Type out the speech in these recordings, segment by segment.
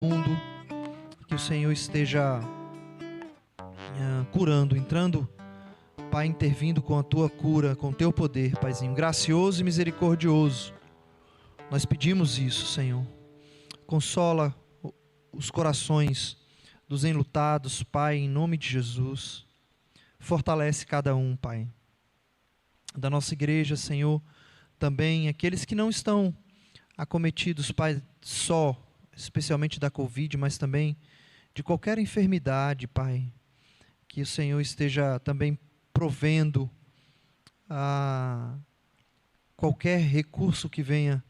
mundo, que o Senhor esteja curando, entrando, Pai, intervindo com a Tua cura, com o Teu poder, Paizinho, gracioso e misericordioso. Nós pedimos isso, Senhor. Consola os corações dos enlutados, Pai, em nome de Jesus. Fortalece cada um, Pai, da nossa igreja, Senhor, também aqueles que não estão acometidos, Pai, só, especialmente da Covid, mas também de qualquer enfermidade, Pai, que o Senhor esteja também provendo a qualquer recurso que venha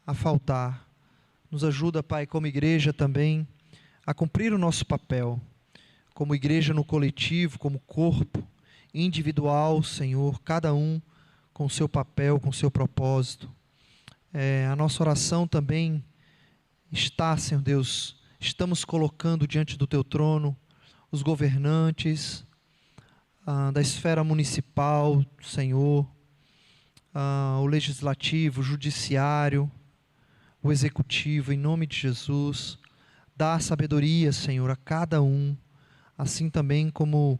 a faltar. Nos ajuda, Pai, como igreja também, a cumprir o nosso papel, como igreja no coletivo, como corpo individual, Senhor, cada um com o seu papel, com o seu propósito. A nossa oração também está, Senhor Deus, estamos colocando diante do Teu trono os governantes da esfera municipal, Senhor, o legislativo, o judiciário, o executivo, em nome de Jesus. Dá sabedoria, Senhor, a cada um, assim também como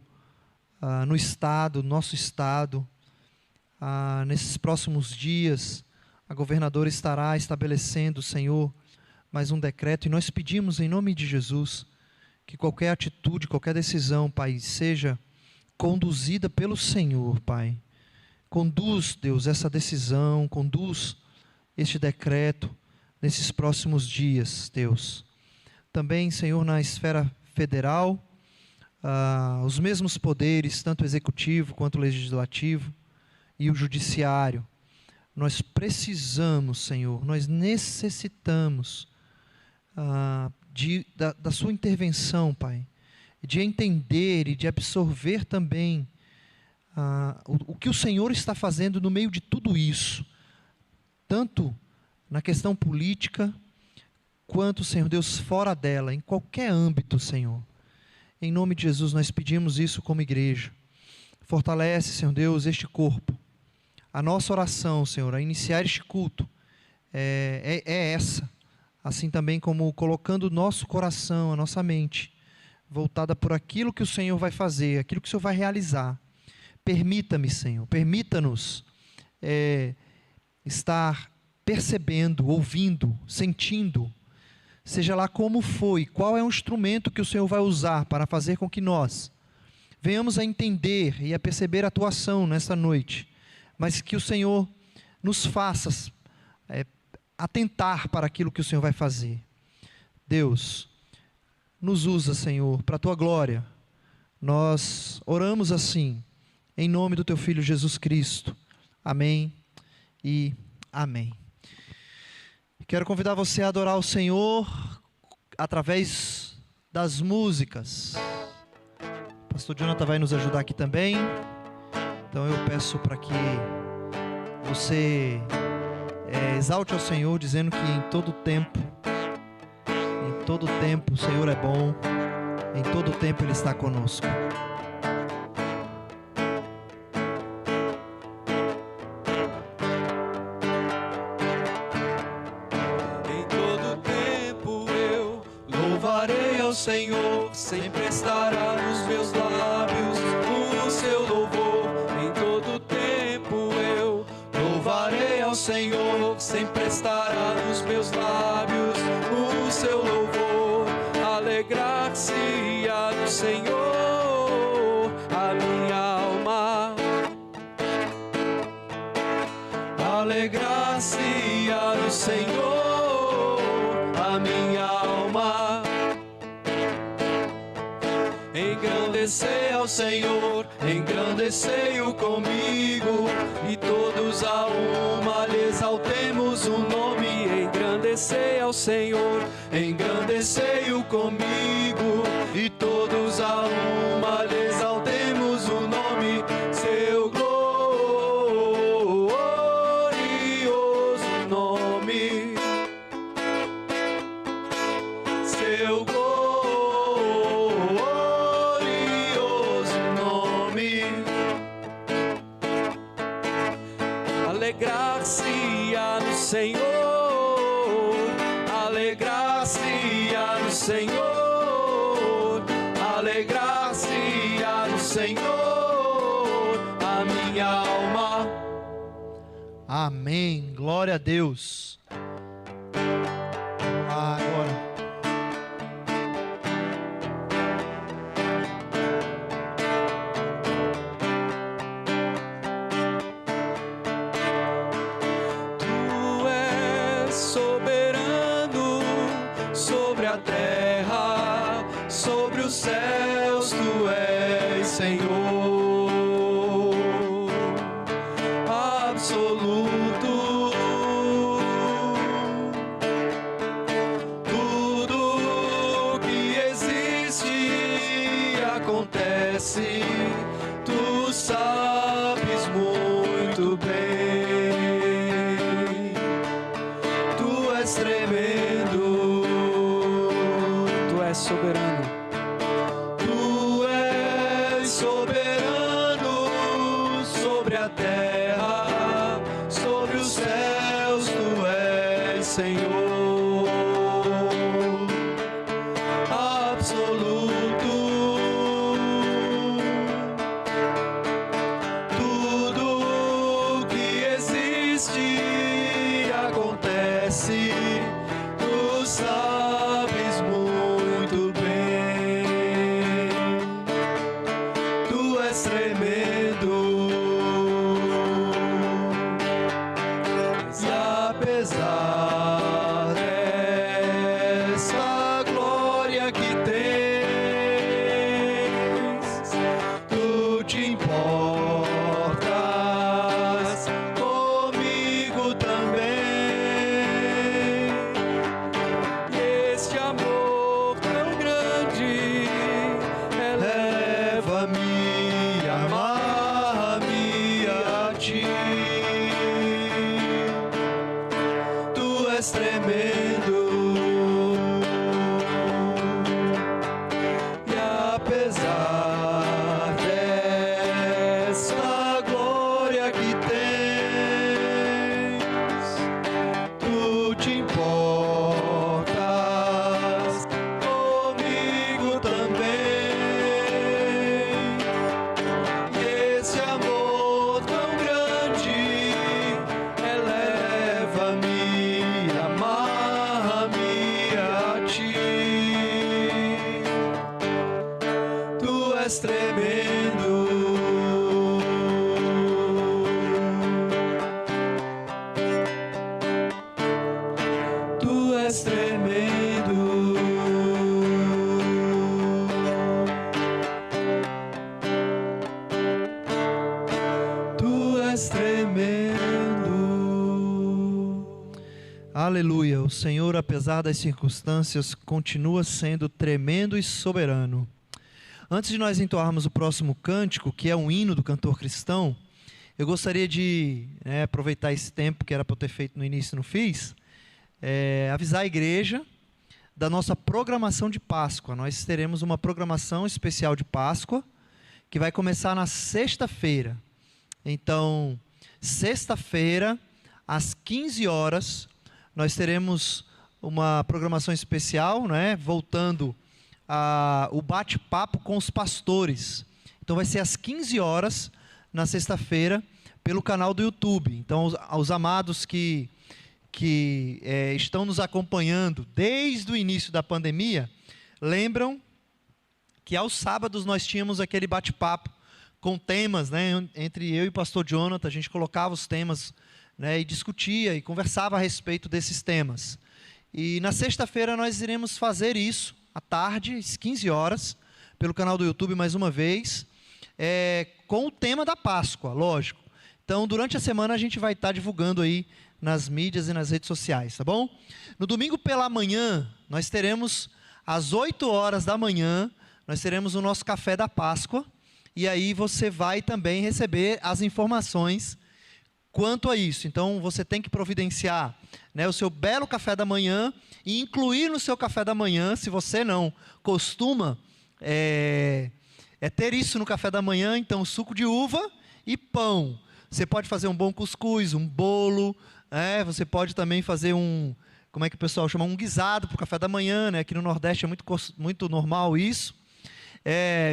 no Estado, nosso Estado, nesses próximos dias, a governadora estará estabelecendo, Senhor, mais um decreto, e nós pedimos em nome de Jesus, que qualquer atitude, qualquer decisão, Pai, seja conduzida pelo Senhor, Pai. Conduz, Deus, essa decisão, conduz este decreto nesses próximos dias, Deus. Também, Senhor, na esfera federal, os mesmos poderes, tanto o executivo quanto o legislativo e o judiciário. Nós precisamos, Senhor, nós necessitamos da sua intervenção, Pai, de entender e de absorver também o que o Senhor está fazendo no meio de tudo isso, tanto na questão política, quanto, Senhor Deus, fora dela, em qualquer âmbito, Senhor. Em nome de Jesus nós pedimos isso como igreja. Fortalece, Senhor Deus, este corpo. A nossa oração, Senhor, a iniciar este culto é essa, assim também como colocando o nosso coração, a nossa mente, voltada por aquilo que o Senhor vai fazer, aquilo que o Senhor vai realizar. Permita-me, Senhor, permita-nos estar percebendo, ouvindo, sentindo, seja lá como foi, qual é o instrumento que o Senhor vai usar para fazer com que nós venhamos a entender e a perceber a tua ação nesta noite, mas que o Senhor nos faça atentar para aquilo que o Senhor vai fazer. Deus, nos usa, Senhor, para a tua glória. Nós oramos assim, em nome do teu Filho Jesus Cristo. Amém e amém. Quero convidar você a adorar o Senhor através das músicas. O pastor Jonathan vai nos ajudar aqui também. Então eu peço para que você exalte ao Senhor, dizendo que em todo tempo o Senhor é bom, em todo tempo Ele está conosco. Em todo tempo eu louvarei ao Senhor, sempre estará nos meus lábios o seu louvor. Em todo tempo eu louvarei ao Senhor, sempre estará nos meus lábios o seu louvor. Alegrar-se-á do Senhor a minha alma, alegrar-se-á do Senhor a minha alma. Engrandecei ao Senhor, engrandecei-o comigo, e todos a uma lhe exaltemos o nome. Engrandecei ao Senhor, engrandecei-o comigo, e todos a uma lhe exaltemos o nome. Seu glorioso nome, seu glorioso nome. Alegrar-se-á no Senhor, alegrar-se-á no Senhor, alegrar-se-á no Senhor, a minha alma. Amém. Glória a Deus. Vamos lá agora. Céus, tu és Senhor absoluto. Tudo que existe acontece, tu sabes muito bem. Tu és tremendo, tu és soberano. Soberano sobre a terra, sobre os céus, tu és Senhor absoluto. Tudo que existe acontece, tu sabes muito bem. Tu és tremendo, e apesar dessa glória que tens, tu te importas comigo também. E este amor tão grande eleva-me, amar-me a ti. Tu és tremendo, e apesar dessa glória que tens, tu te importas comigo também. Esse amor tão grande eleva-me, amar-me a ti. Tu és tremendo, tu és tremendo. Tu és tremendo. Aleluia. O Senhor, apesar das circunstâncias, continua sendo tremendo e soberano. Antes de nós entoarmos o próximo cântico, que é um hino do cantor cristão, eu gostaria de aproveitar esse tempo que era para eu ter feito no início e não fiz, avisar a igreja da nossa programação de Páscoa. Nós teremos uma programação especial de Páscoa, que vai começar na sexta-feira. Então, sexta-feira, às 15 horas, nós teremos uma programação especial, voltando o bate-papo com os pastores. Então vai ser às 15 horas, na sexta-feira, pelo canal do YouTube. Então, aos amados que estão nos acompanhando desde o início da pandemia, lembram que aos sábados nós tínhamos aquele bate-papo com temas, entre eu e o pastor Jonathan, a gente colocava os temas, e discutia e conversava a respeito desses temas. E na sexta-feira nós iremos fazer isso, à tarde, às 15 horas, pelo canal do YouTube mais uma vez, com o tema da Páscoa, lógico. Então, durante a semana a gente vai estar divulgando aí nas mídias e nas redes sociais, tá bom? No domingo pela manhã, nós teremos, às 8 horas da manhã, nós teremos o nosso café da Páscoa, e aí você vai também receber as informações quanto a isso. Então, você tem que providenciar o seu belo café da manhã e incluir no seu café da manhã, se você não costuma ter isso no café da manhã, então suco de uva e pão. Você pode fazer um bom cuscuz, um bolo, você pode também fazer como é que o pessoal chama? Um guisado para o café da manhã, né? Aqui no Nordeste é muito normal isso.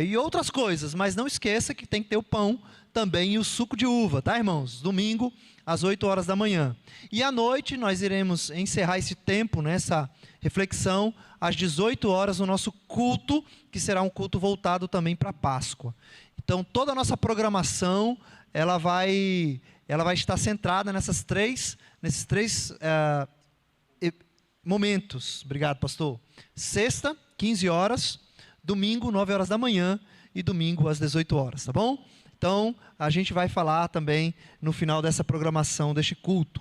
E outras coisas, mas não esqueça que tem que ter o pão também e o suco de uva, tá, irmãos? Domingo, às 8 horas da manhã. E à noite nós iremos encerrar esse tempo, nessa reflexão, às 18 horas, no nosso culto, que será um culto voltado também para a Páscoa. Então, toda a nossa programação, ela vai estar centrada nesses três momentos. Obrigado, pastor. Sexta, 15 horas, domingo, 9 horas da manhã e domingo às 18 horas, tá bom? Então, a gente vai falar também no final dessa programação, deste culto.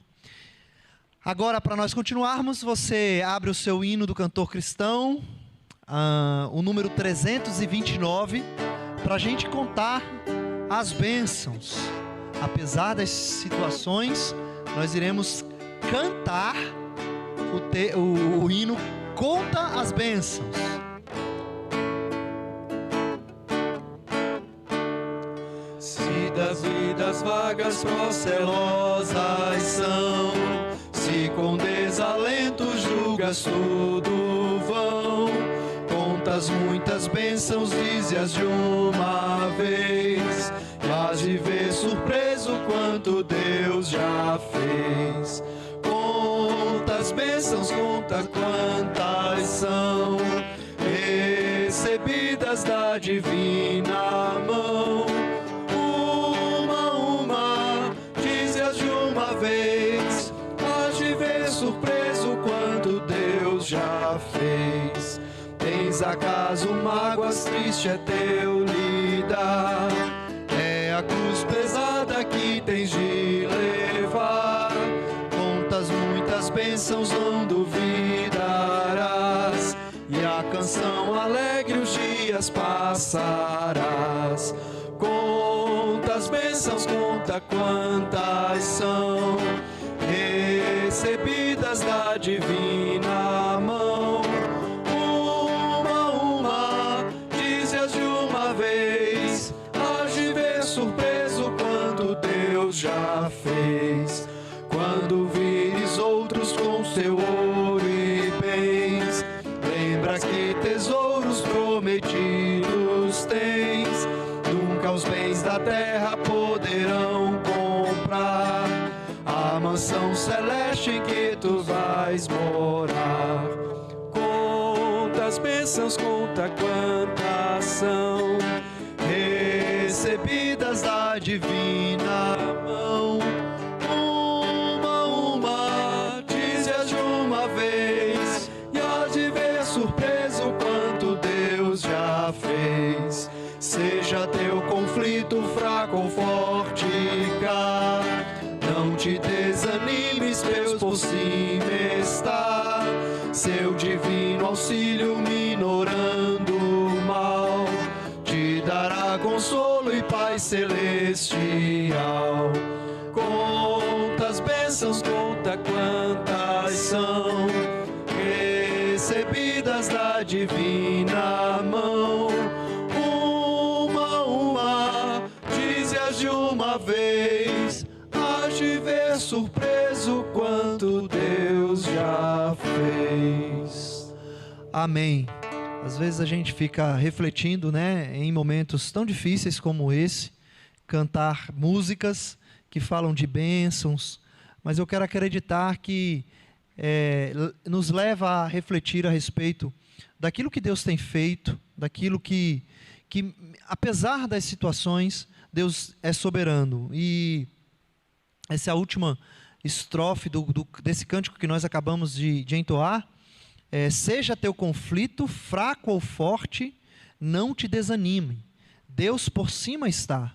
Agora, para nós continuarmos, você abre o seu hino do cantor cristão, o número 329, para a gente contar as bênçãos. Apesar das situações, nós iremos cantar o hino Conta as Bênçãos. Se das vidas vagas procelosas são, se com desalento julgas tudo vão, contas muitas bênçãos, dize-as de uma vez, e hás de ver surpreso quanto Deus já fez. Contas bênçãos, conta quantas são, recebidas da divina mão. Uma, dize-as de uma vez, hás de ver surpreso quanto Deus já fez. Tens acaso mágoas, triste é teu lidar, é a cruz pesada que tens de levar. Contas muitas bênçãos, não duvidarás, e a canção alegre os dias passarás. Contas bênçãos, conta quantas são, recebidas da divina mão. Uma, dize-as de uma vez, hás de ver surpreso quanto Deus já fez. Quando vires outros com seu ouro e bens, lembra que tesouros prometidos tens. Nunca os bens da terra poderão comprar a mansão celeste em que tu vais morar. Conta as bênçãos, conta quantas são, recebidas da divina mão. Uma, dize-as de uma vez, e hás de ver surpreso quanto Deus já fez. Seja teu conflito fraco ou forte cá, não te desanimes, Deus por cima está. Seu divino auxílio minorando o mal, te dará consolo e paz celestial. Contas bênçãos, conta quantas são, recebidas da divina mão. Uma, dize-as de uma vez, hás de ver surpreso quanto Deus já fez. Amém. Às vezes a gente fica refletindo, né, em momentos tão difíceis como esse, cantar músicas que falam de bênçãos, mas eu quero acreditar que nos leva a refletir a respeito daquilo que Deus tem feito, daquilo que apesar das situações, Deus é soberano. E essa é a última estrofe desse cântico que nós acabamos de entoar. Seja teu conflito fraco ou forte, não te desanime, Deus por cima está,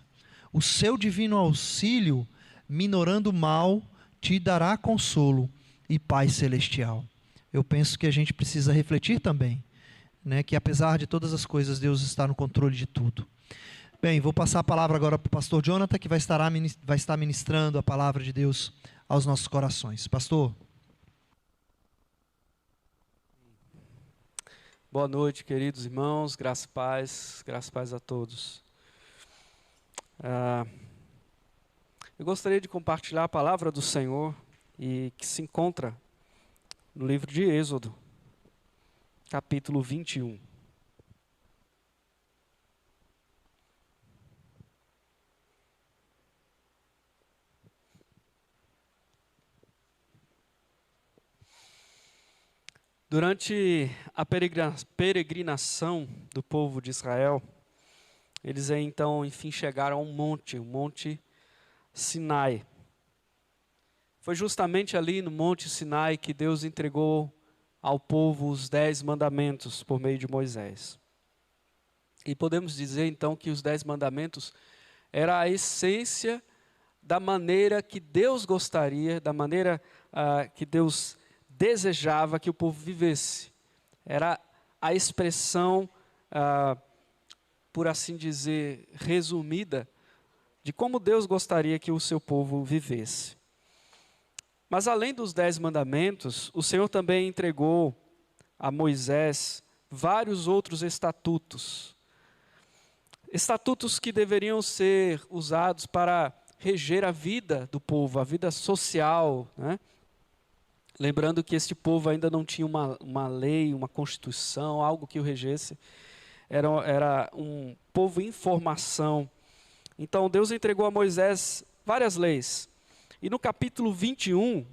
o seu divino auxílio, minorando o mal, te dará consolo e paz celestial. Eu penso que a gente precisa refletir também, né, que apesar de todas as coisas, Deus está no controle de tudo. Bem, vou passar a palavra agora para o pastor Jonathan, que vai estar ministrando a palavra de Deus aos nossos corações. Pastor. Boa noite, queridos irmãos, graça e paz a todos. Eu gostaria de compartilhar a palavra do Senhor, e que se encontra no livro de Êxodo, capítulo 21. Durante a peregrinação do povo de Israel, eles aí, então, enfim, chegaram a um monte, o Monte Sinai. Foi justamente ali no Monte Sinai que Deus entregou ao povo os 10 mandamentos por meio de Moisés. E podemos dizer, então, que os 10 mandamentos era a essência da maneira que Deus gostaria, da maneira que Deus desejava que o povo vivesse. Era a expressão, por assim dizer, resumida, de como Deus gostaria que o seu povo vivesse. Mas além dos 10 mandamentos, o Senhor também entregou a Moisés vários outros estatutos. Estatutos que deveriam ser usados para reger a vida do povo, a vida social, né? Lembrando que este povo ainda não tinha uma lei, uma constituição, algo que o regesse. Era um povo em formação. Então Deus entregou a Moisés várias leis. E no capítulo 21,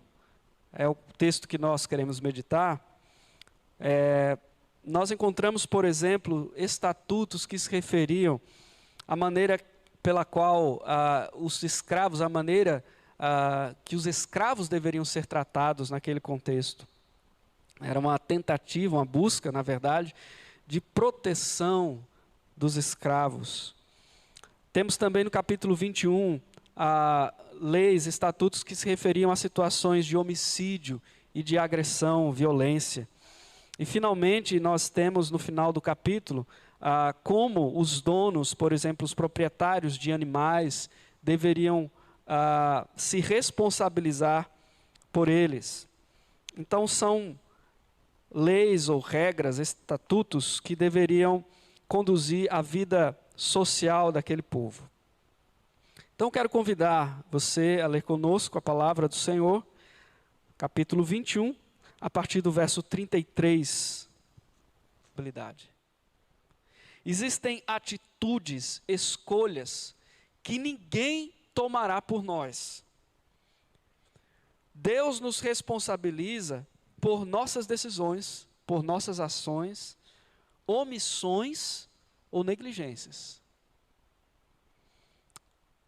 é o texto que nós queremos meditar, nós encontramos, por exemplo, estatutos que se referiam à maneira pela qual os escravos, a maneira que os escravos deveriam ser tratados naquele contexto. Era uma tentativa, uma busca, na verdade, de proteção dos escravos. Temos também no capítulo 21, leis, estatutos que se referiam a situações de homicídio e de agressão, violência. E finalmente nós temos no final do capítulo, como os donos, por exemplo, os proprietários de animais, deveriam se responsabilizar por eles. Então são leis ou regras, estatutos que deveriam conduzir a vida social daquele povo. Então quero convidar você a ler conosco a palavra do Senhor, capítulo 21, a partir do verso 33. Existem atitudes, escolhas, que ninguém tomará por nós. Deus nos responsabiliza por nossas decisões, por nossas ações, omissões ou negligências.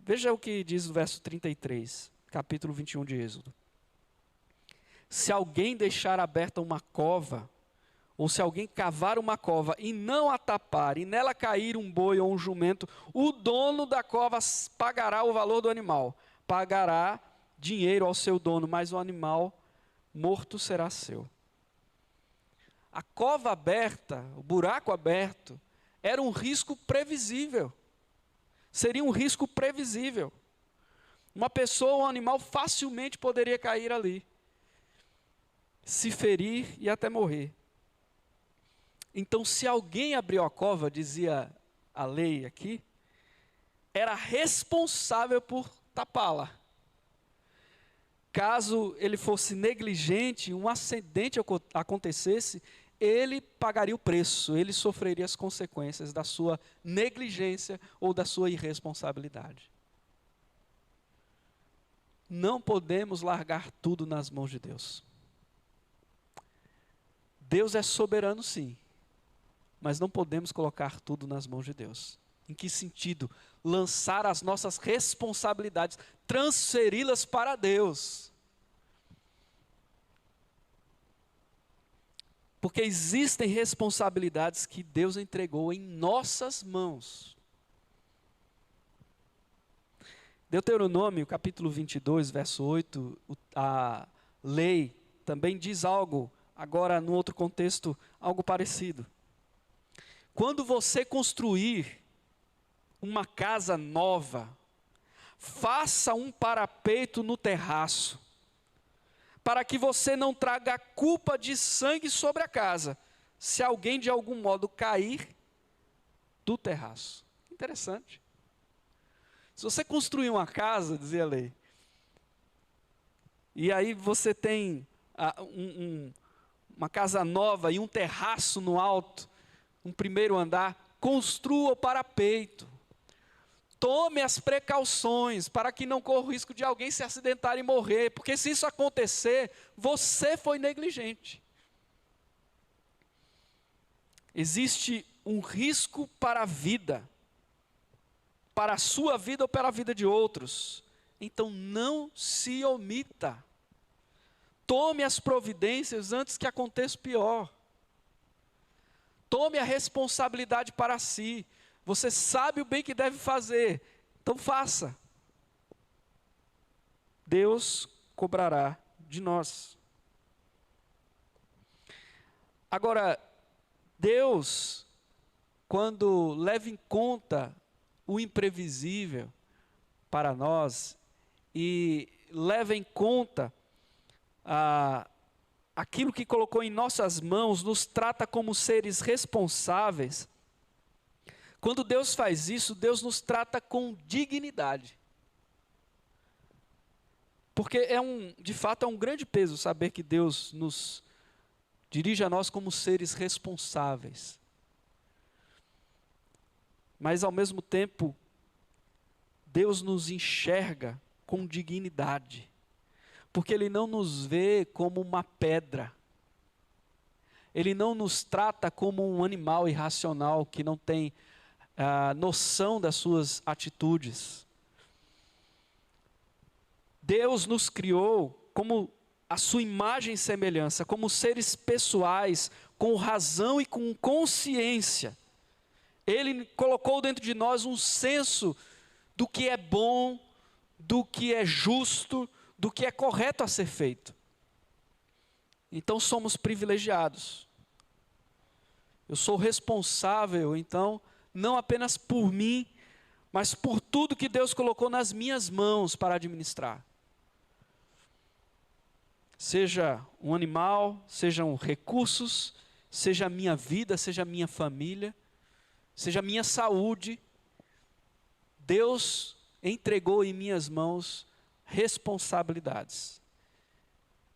Veja o que diz o verso 33, capítulo 21 de Êxodo. Se alguém deixar aberta uma cova, ou se alguém cavar uma cova e não a tapar, e nela cair um boi ou um jumento, o dono da cova pagará o valor do animal, pagará dinheiro ao seu dono, mas o animal morto será seu. A cova aberta, o buraco aberto, era um risco previsível. Seria um risco previsível. Uma pessoa ou um animal facilmente poderia cair ali, se ferir e até morrer. Então, se alguém abriu a cova, dizia a lei aqui, era responsável por tapá-la. Caso ele fosse negligente, um acidente acontecesse, ele pagaria o preço, ele sofreria as consequências da sua negligência ou da sua irresponsabilidade. Não podemos largar tudo nas mãos de Deus. Deus é soberano, sim, mas não podemos colocar tudo nas mãos de Deus. Em que sentido? Lançar as nossas responsabilidades, transferi-las para Deus. Porque existem responsabilidades que Deus entregou em nossas mãos. Deuteronômio, capítulo 22, verso 8, a lei também diz algo, agora num outro contexto, algo parecido. Quando você construir uma casa nova, faça um parapeito no terraço, para que você não traga culpa de sangue sobre a casa, se alguém de algum modo cair do terraço. Interessante. Se você construir uma casa, dizia a lei, e aí você tem uma casa nova e um terraço no alto, um primeiro andar, construa o parapeito. Tome as precauções para que não corra o risco de alguém se acidentar e morrer, porque se isso acontecer, você foi negligente. Existe um risco para a vida, para a sua vida ou para a vida de outros. Então não se omita. Tome as providências antes que aconteça o pior. Tome a responsabilidade para si. Você sabe o bem que deve fazer, então faça. Deus cobrará de nós. Agora, Deus, quando leva em conta o imprevisível para nós e leva em conta aquilo que colocou em nossas mãos, nos trata como seres responsáveis. Quando Deus faz isso, Deus nos trata com dignidade. Porque de fato é um grande peso saber que Deus nos dirige a nós como seres responsáveis. Mas ao mesmo tempo, Deus nos enxerga com dignidade. Porque Ele não nos vê como uma pedra. Ele não nos trata como um animal irracional que não tem noção das suas atitudes. Deus nos criou como a sua imagem e semelhança, como seres pessoais, com razão e com consciência. Ele colocou dentro de nós um senso do que é bom, do que é justo, do que é correto a ser feito. Então somos privilegiados. Eu sou responsável, então, não apenas por mim, mas por tudo que Deus colocou nas minhas mãos para administrar. Seja um animal, sejam recursos, seja a minha vida, seja a minha família, seja a minha saúde. Deus entregou em minhas mãos responsabilidades.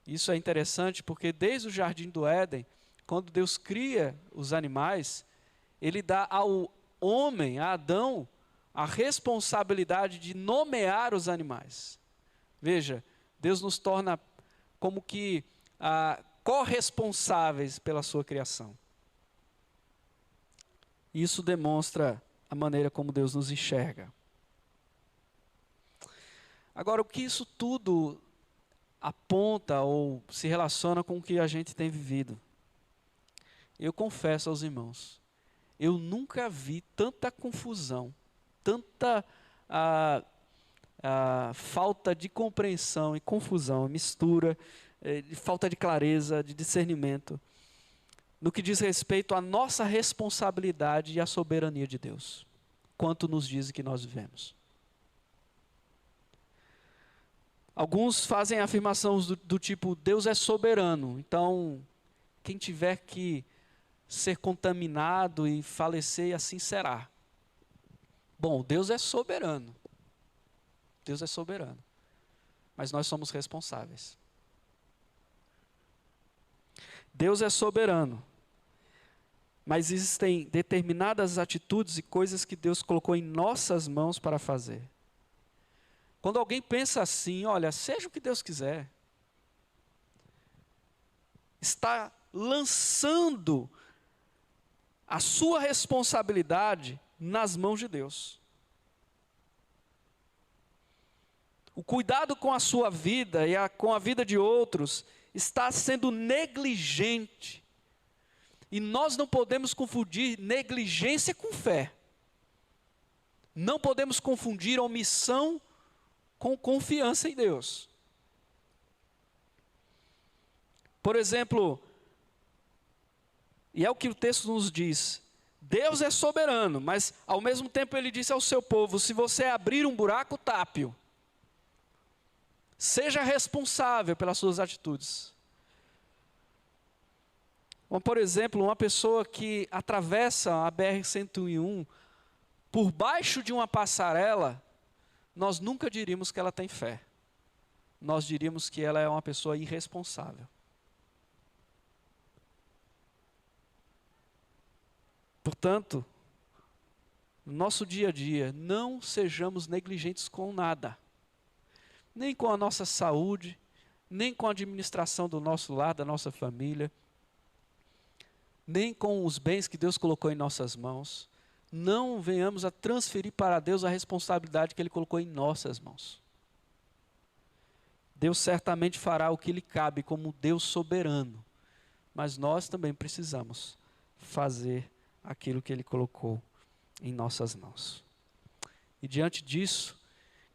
Isso é interessante porque desde o Jardim do Éden, quando Deus cria os animais, Ele dá ao homem, a Adão, a responsabilidade de nomear os animais. Veja, Deus nos torna como que corresponsáveis pela sua criação. Isso demonstra a maneira como Deus nos enxerga. Agora, o que isso tudo aponta ou se relaciona com o que a gente tem vivido? Eu confesso aos irmãos, eu nunca vi tanta confusão, tanta falta de compreensão e confusão, mistura, falta de clareza, de discernimento, no que diz respeito à nossa responsabilidade e à soberania de Deus, quanto nos dizem que nós vivemos. Alguns fazem afirmações do tipo, Deus é soberano, então quem tiver que ser contaminado e falecer, assim será. Bom, Deus é soberano. Deus é soberano. Mas nós somos responsáveis. Deus é soberano. Mas existem determinadas atitudes e coisas que Deus colocou em nossas mãos para fazer. Quando alguém pensa assim, olha, seja o que Deus quiser, está lançando a sua responsabilidade nas mãos de Deus. O cuidado com a sua vida e com a vida de outros está sendo negligente. E nós não podemos confundir negligência com fé. Não podemos confundir omissão com confiança em Deus. Por exemplo, e é o que o texto nos diz, Deus é soberano, mas ao mesmo tempo Ele disse ao seu povo, se você abrir um buraco, tape-o. Seja responsável pelas suas atitudes. Como, por exemplo, uma pessoa que atravessa a BR-101 por baixo de uma passarela, nós nunca diríamos que ela tem fé. Nós diríamos que ela é uma pessoa irresponsável. Portanto, no nosso dia a dia, não sejamos negligentes com nada. Nem com a nossa saúde, nem com a administração do nosso lar, da nossa família, nem com os bens que Deus colocou em nossas mãos. Não venhamos a transferir para Deus a responsabilidade que Ele colocou em nossas mãos. Deus certamente fará o que lhe cabe como Deus soberano, mas nós também precisamos fazer aquilo que Ele colocou em nossas mãos. E diante disso,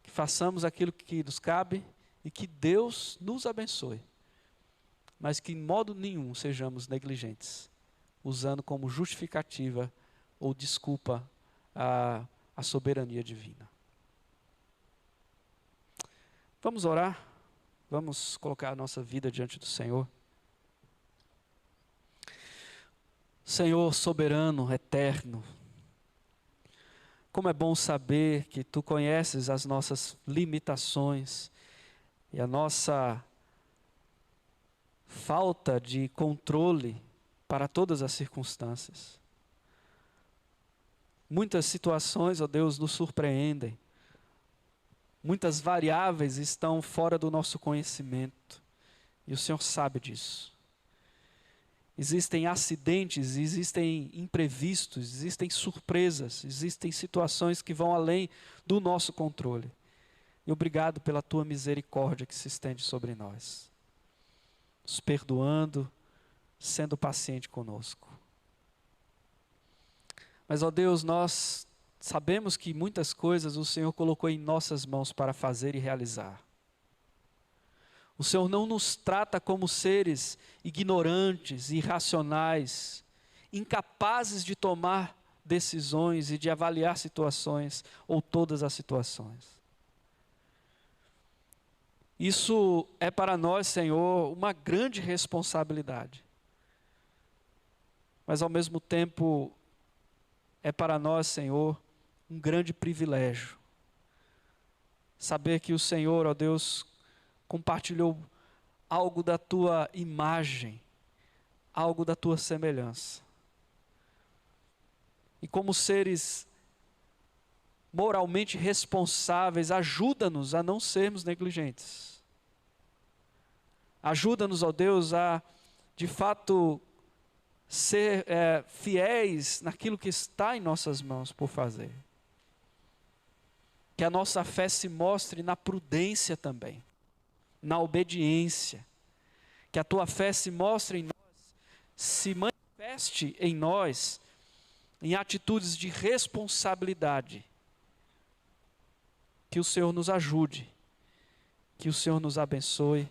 que façamos aquilo que nos cabe e que Deus nos abençoe, mas que em modo nenhum sejamos negligentes, usando como justificativa ou desculpa a soberania divina. Vamos orar? Vamos colocar a nossa vida diante do Senhor. Senhor soberano, eterno, como é bom saber que Tu conheces as nossas limitações e a nossa falta de controle para todas as circunstâncias. Muitas situações, ó Deus, nos surpreendem. Muitas variáveis estão fora do nosso conhecimento. E o Senhor sabe disso. Existem acidentes, existem imprevistos, existem surpresas, existem situações que vão além do nosso controle. E obrigado pela Tua misericórdia que se estende sobre nós, nos perdoando, sendo paciente conosco. Mas, ó Deus, nós sabemos que muitas coisas o Senhor colocou em nossas mãos para fazer e realizar. O Senhor não nos trata como seres ignorantes, irracionais, incapazes de tomar decisões e de avaliar situações ou todas as situações. Isso é para nós, Senhor, uma grande responsabilidade. Mas ao mesmo tempo, é para nós, Senhor, um grande privilégio. Saber que o Senhor, ó Deus, compartilhou algo da Tua imagem, algo da Tua semelhança. E como seres moralmente responsáveis, ajuda-nos a não sermos negligentes. Ajuda-nos, ó Deus, a, de fato, ser fiéis naquilo que está em nossas mãos por fazer. Que a nossa fé se mostre na prudência também, na obediência. Que a Tua fé se mostre em nós, se manifeste em nós, em atitudes de responsabilidade. Que o Senhor nos ajude, que o Senhor nos abençoe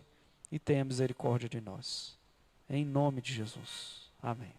e tenha misericórdia de nós. Em nome de Jesus. Amém.